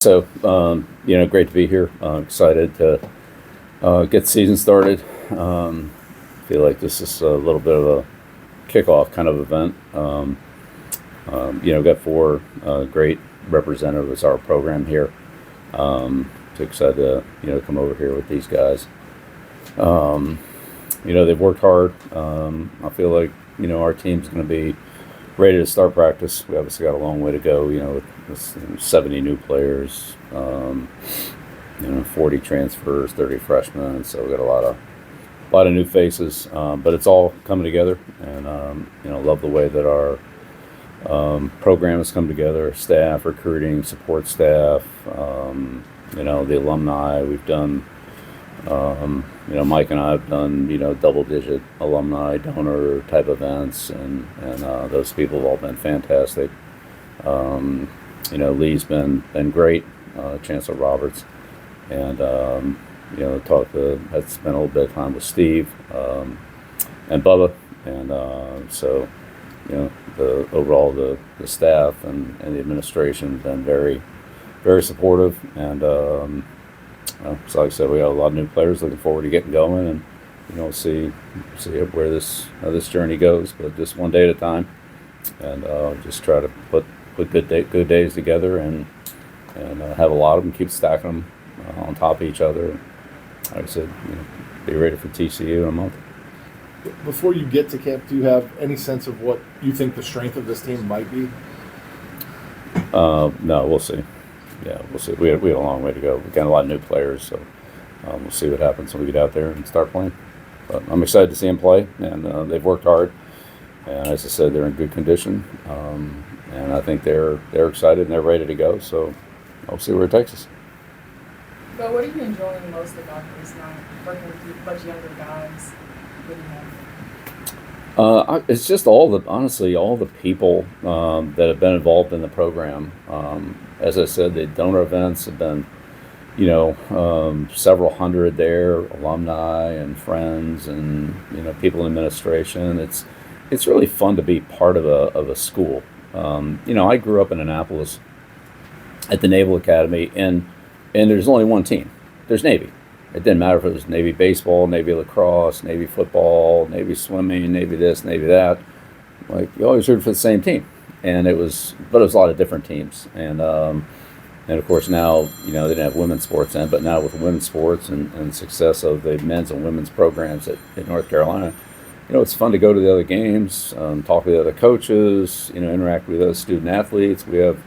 So, great to be here. Excited to get the season started. Feel like this is a little bit of a kickoff kind of event. Got four great representatives of our program here. So excited to come over here with these guys. They've worked hard. I feel like our team's going to be ready to start practice. We obviously got a long way to go. With 70 new players, 40 transfers, 30 freshmen. So we got a lot of new faces. But it's all coming together, and love the way that our program has come together. Staff, recruiting, support staff. The alumni. We've done. Mike and I have done, double-digit alumni donor type events, and those people have all been fantastic. Lee's been great, Chancellor Roberts, and had spent a little bit of time with Steve and Bubba, and the staff and the administration have been very, very supportive, and so like I said, we got a lot of new players. Looking forward to getting going, and see where this journey goes. But just one day at a time, and just try to put good days together, and have a lot of them. Keep stacking them on top of each other. Like I said, be ready for TCU in a month. Before you get to camp, do you have any sense of what you think the strength of this team might be? No, we'll see. Yeah, we'll see. We have a long way to go. We've got a lot of new players, so we'll see what happens when we get out there and start playing. But I'm excited to see them play, and they've worked hard. And as I said, they're in good condition, and I think they're excited and they're ready to go. So I'll see where it takes us. But what are you enjoying most about this now? Working with a bunch of younger guys. What do you have? It's just all the people that have been involved in the program. As I said, the donor events have been, several hundred there, alumni and friends, and people in administration. It's really fun to be part of a school. I grew up in Annapolis at the Naval Academy, and there's only one team. There's Navy. It didn't matter if it was Navy baseball, Navy lacrosse, Navy football, Navy swimming, Navy this, Navy that. Like, you always rooted for the same team, but it was a lot of different teams, and of course now they didn't have women's sports then, but now with women's sports and the success of the men's and women's programs at North Carolina, it's fun to go to the other games, talk to the other coaches, interact with other student athletes. We have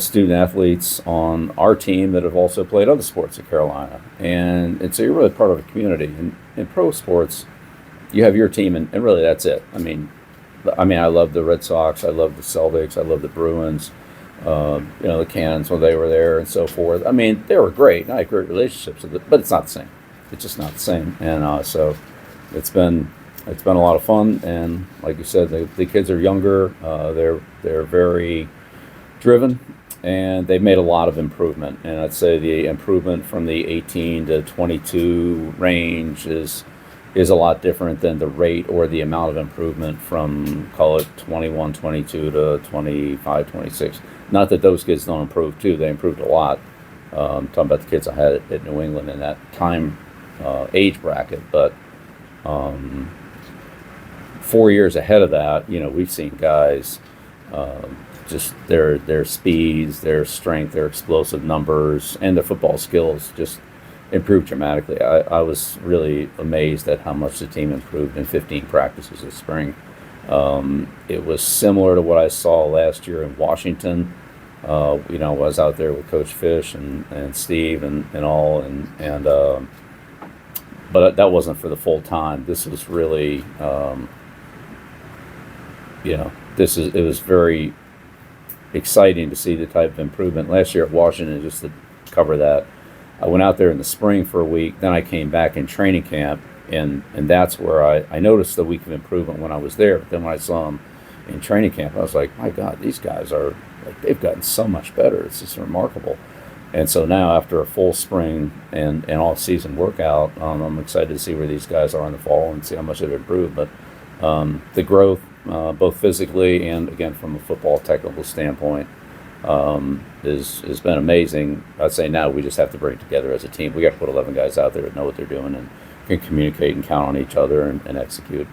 student athletes on our team that have also played other sports at Carolina, and so you're really part of a community. In pro sports, you have your team, and really that's it. I mean, I love the Red Sox, I love the Celtics, I love the Bruins, the Cannons when they were there, and so forth. I mean, they were great, and I had great relationships with it, but it's not the same. It's just not the same, and so it's been a lot of fun. And like you said, the kids are younger, they're very driven, and they've made a lot of improvement. And I'd say the improvement from the 18 to 22 range is a lot different than the rate or the amount of improvement from, call it 21, 22 to 25, 26. Not that those kids don't improve too. They improved a lot. Talking about the kids I had at New England in that time age bracket. But 4 years ahead of that, we've seen guys just their speeds, their strength, their explosive numbers, and their football skills just improved dramatically. I was really amazed at how much the team improved in 15 practices this spring. It was similar to what I saw last year in Washington. I was out there with Coach Fish and Steve and all, but that wasn't for the full time. This was really, it was very exciting to see the type of improvement. Last year at Washington, just to cover that, I went out there in the spring for a week, then I came back in training camp, and that's where I noticed the week of improvement when I was there. But then when I saw them in training camp, I was like, my God, these guys are, they've gotten so much better. It's just remarkable. And so now, after a full spring and all-season workout, I'm excited to see where these guys are in the fall and see how much they've improved. But the growth, both physically and, again, from a football technical standpoint, has been amazing. I'd say now we just have to bring it together as a team. We got to put 11 guys out there that know what they're doing and can communicate and count on each other and execute,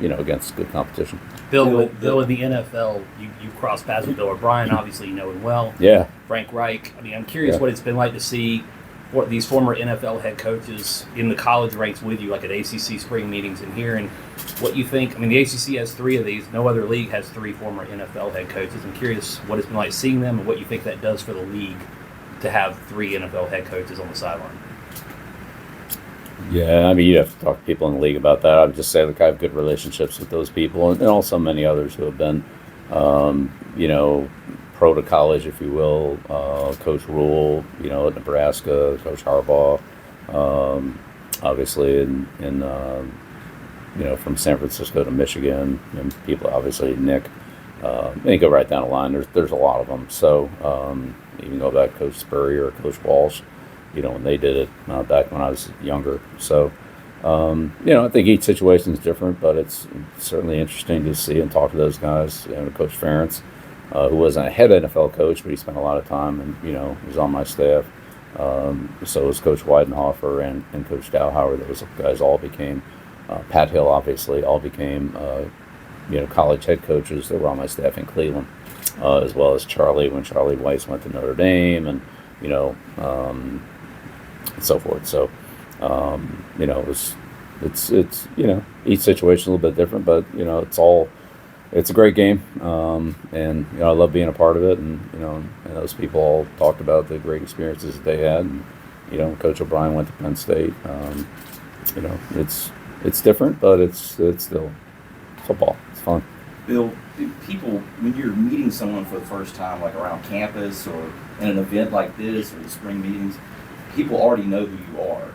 against good competition. Bill, in the NFL, you cross paths with Bill O'Brien. Obviously, you know him well. Yeah. Frank Reich. I mean, I'm curious what it's been like to see what these former NFL head coaches in the college ranks with you, like at ACC spring meetings and hearing what you think. I mean, the ACC has 3 of these. No other league has 3 former NFL head coaches. I'm curious what it's been like seeing them and what you think that does for the league to have 3 NFL head coaches on the sideline. Yeah, I mean, you'd have to talk to people in the league about that. I would just say, I have good relationships with those people and also many others who have been, pro to college, if you will. Coach Rule, at Nebraska, Coach Harbaugh, obviously, from San Francisco to Michigan, and people, obviously, Nick. And you go right down the line. There's a lot of them. So you can go back to Coach Spurrier or Coach Walsh, when they did it back when I was younger. So, I think each situation is different, but it's certainly interesting to see and talk to those guys. Coach Ferentz, who wasn't a head NFL coach, but he spent a lot of time and, was on my staff. So was Coach Weidenhofer and Coach Dowhauer. Those guys all became, Pat Hill, obviously, all became, college head coaches that were on my staff in Cleveland, as well as Charlie, when Charlie Weiss went to Notre Dame and, and so forth. So, it's each situation a little bit different, but, it's a great game. And, I love being a part of it. And, and those people all talked about the great experiences that they had. And, Coach O'Brien went to Penn State. It's different, but it's still football. It's fun. Bill, do people, when you're meeting someone for the first time, like around campus or in an event like this or the spring meetings, people already know who you are.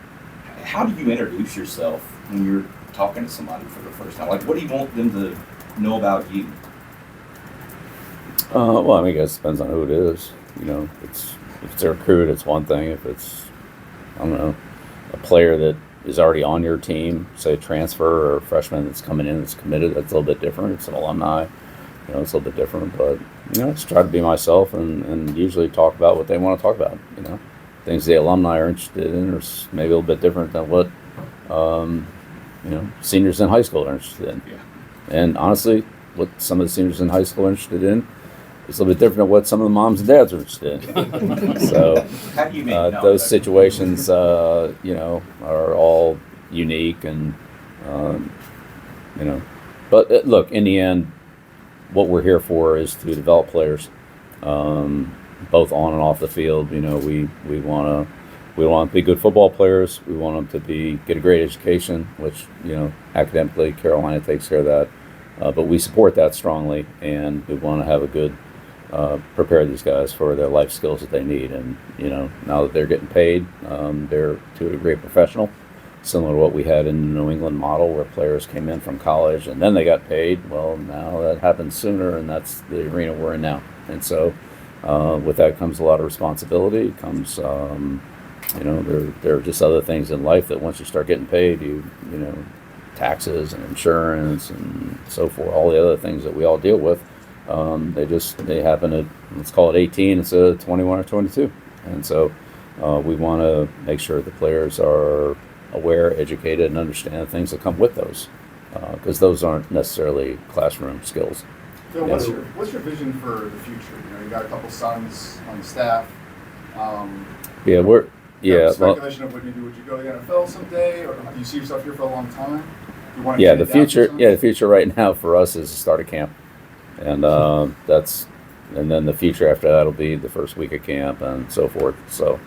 How do you introduce yourself when you're talking to somebody for the first time? Like, what do you want them to know about you? I guess it depends on who it is. If it's a recruit, it's one thing. If it's, a player that is already on your team, say a transfer or a freshman that's coming in that's committed, that's a little bit different. It's an alumni, it's a little bit different. But, just try to be myself and usually talk about what they want to talk about, Things the alumni are interested in, or maybe a little bit different than what seniors in high school are interested in. Yeah. And honestly, what some of the seniors in high school are interested in is a little bit different than what some of the moms and dads are interested in. So How do you those situations, are all unique, and But look, in the end, what we're here for is to develop players. Both on and off the field. We want to be good football players. We want them to get a great education, which academically Carolina takes care of that. But we support that strongly, and we want to have a good prepare these guys for their life skills that they need. And now that they're getting paid, they're to a degree professional, similar to what we had in the New England model, where players came in from college and then they got paid. Well, now that happens sooner, and that's the arena we're in now. And so. With that comes a lot of responsibility. Comes, there are just other things in life that once you start getting paid, taxes and insurance and so forth, all the other things that we all deal with, they happen at, let's call it 18 instead of 21 or 22. And so we want to make sure the players are aware, educated, and understand things that come with those, because those aren't necessarily classroom skills. Phil, what's your vision for the future? You got a couple sons on the staff. Speculation of would you go to the NFL someday, or do you see yourself here for a long time? You want the future right now for us is to start a camp, and and then the future after that will be the first week of camp and so forth. So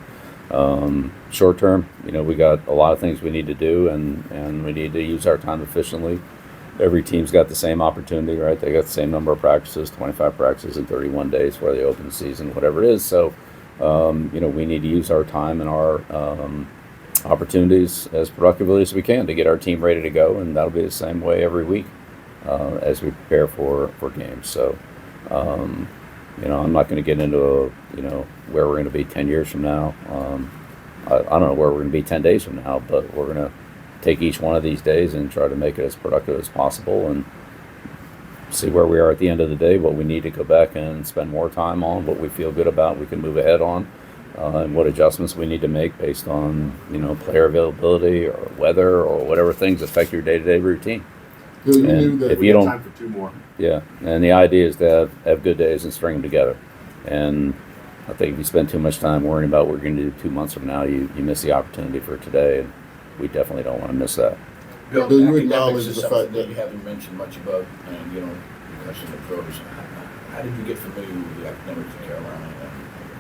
short term, we got a lot of things we need to do, and we need to use our time efficiently. Every team's got the same opportunity, right? They got the same number of practices, 25 practices in 31 days for the open season, whatever it is. So, we need to use our time and our opportunities as productively as we can to get our team ready to go, and that'll be the same way every week as we prepare for games. So, I'm not going to get into where we're going to be 10 years from now. I don't know where we're going to be 10 days from now, but we're going to take each one of these days and try to make it as productive as possible, and see where we are at the end of the day, what we need to go back and spend more time on, what we feel good about, we can move ahead on, and what adjustments we need to make based on, player availability or weather or whatever things affect your day-to-day routine. Bill, you And knew that if we you had don't- time for two more. Yeah, and the idea is to have good days and string them together. And I think if you spend too much time worrying about what you're going to do 2 months from now, you miss the opportunity for today, and we definitely don't want to miss that. Bill, Do you academics acknowledge is the something fact that- you haven't mentioned much about, and the question of pros. How did you get familiar with the academics in Carolina? And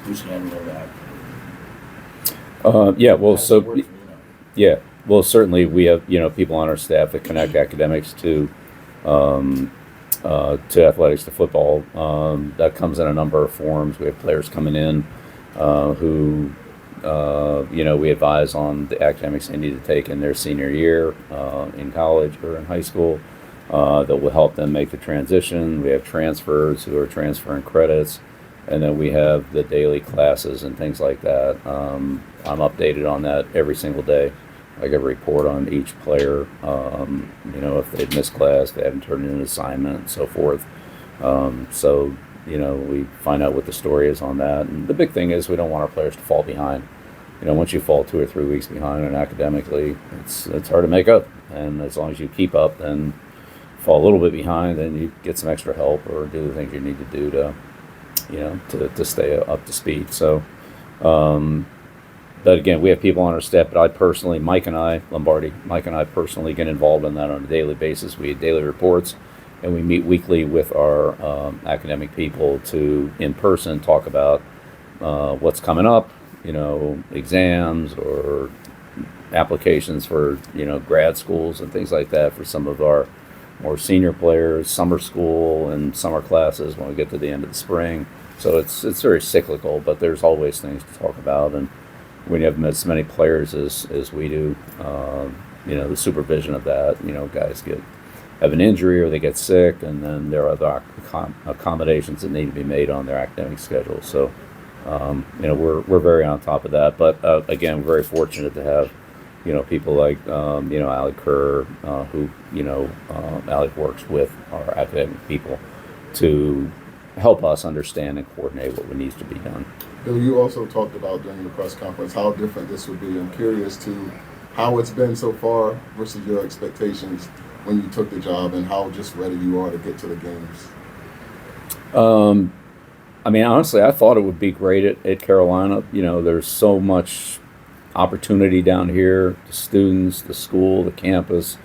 who's handling that? Yeah, well, How does so it work for you now? yeah, well, certainly we have people on our staff that connect academics to athletics, to football. That comes in a number of forms. We have players coming in who we advise on the academics they need to take in their senior year in college or in high school that will help them make the transition. We have transfers who are transferring credits, and then we have the daily classes and things like that. I'm updated on that every single day. I get a report on each player, if they've missed class, they haven't turned in an assignment, and so forth. We find out what the story is on that. And the big thing is we don't want our players to fall behind. Once you fall 2 or 3 weeks behind and academically, it's hard to make up. And as long as you keep up, then fall a little bit behind, then you get some extra help or do the things you need to do to stay up to speed. So, but again, we have people on our staff, but Mike and I personally get involved in that on a daily basis. We have daily reports, and we meet weekly with our academic people to, in person, talk about what's coming up, exams or applications for, grad schools and things like that for some of our more senior players, summer school and summer classes when we get to the end of the spring. So it's very cyclical, but there's always things to talk about. And when you have as many players as we do, the supervision of that, guys have an injury or they get sick, and then there are other accommodations that need to be made on their academic schedule. So, we're very on top of that. But again, we're very fortunate to have, people like, Alec Kerr, who, Alec works with our academic people to help us understand and coordinate what needs to be done. Bill, you also talked about during the press conference how different this would be. I'm curious to how it's been so far versus your expectations when you took the job, and how just ready you are to get to the games. Honestly, I thought it would be great at Carolina. There's so much opportunity down here, the students, the school, the campus,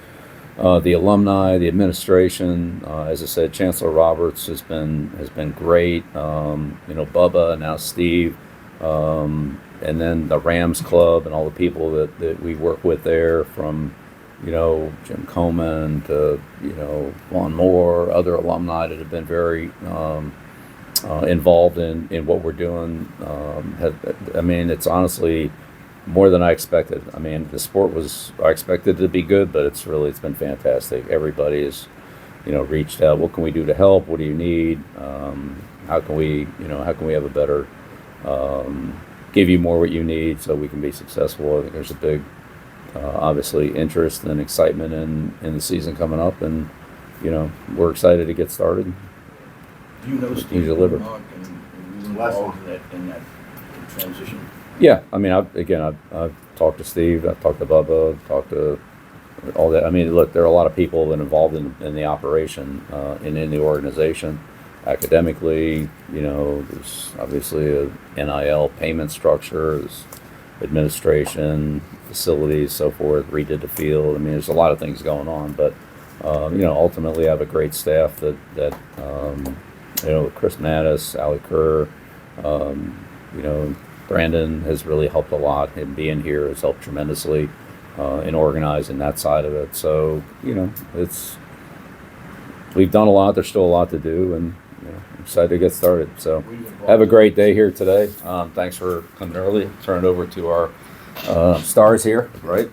the alumni, the administration. As I said, Chancellor Roberts has been great. Bubba, now Steve, and then the Rams Club and all the people that we work with there, from Jim Coleman to Vaughn Moore, other alumni that have been very involved in what we're doing. It's honestly more than I expected. The sport I expected it to be good, but it's been fantastic. Everybody has, reached out. What can we do to help? What do you need? How can we have a better, give you more what you need so we can be successful? I think there's a big, obviously, interest and excitement in the season coming up, and we're excited to get started. Do you know You Steve deliver. Mark and you were involved in that transition? Yeah, I've talked to Steve, I've talked to Bubba, I've talked to all that. Look, there are a lot of people that are involved in the operation and in the organization. Academically, there's obviously a NIL payment structure, there's administration, facilities, so forth, redid the field. There's a lot of things going on, but ultimately I have a great staff that Chris Mattis, Alec Kerr, Brandon has really helped a lot. Him being here has helped tremendously in organizing that side of it. So, we've done a lot. There's still a lot to do, and I'm excited to get started. So, have a great day here today. Thanks for coming early. Turn it over to our stars here, right?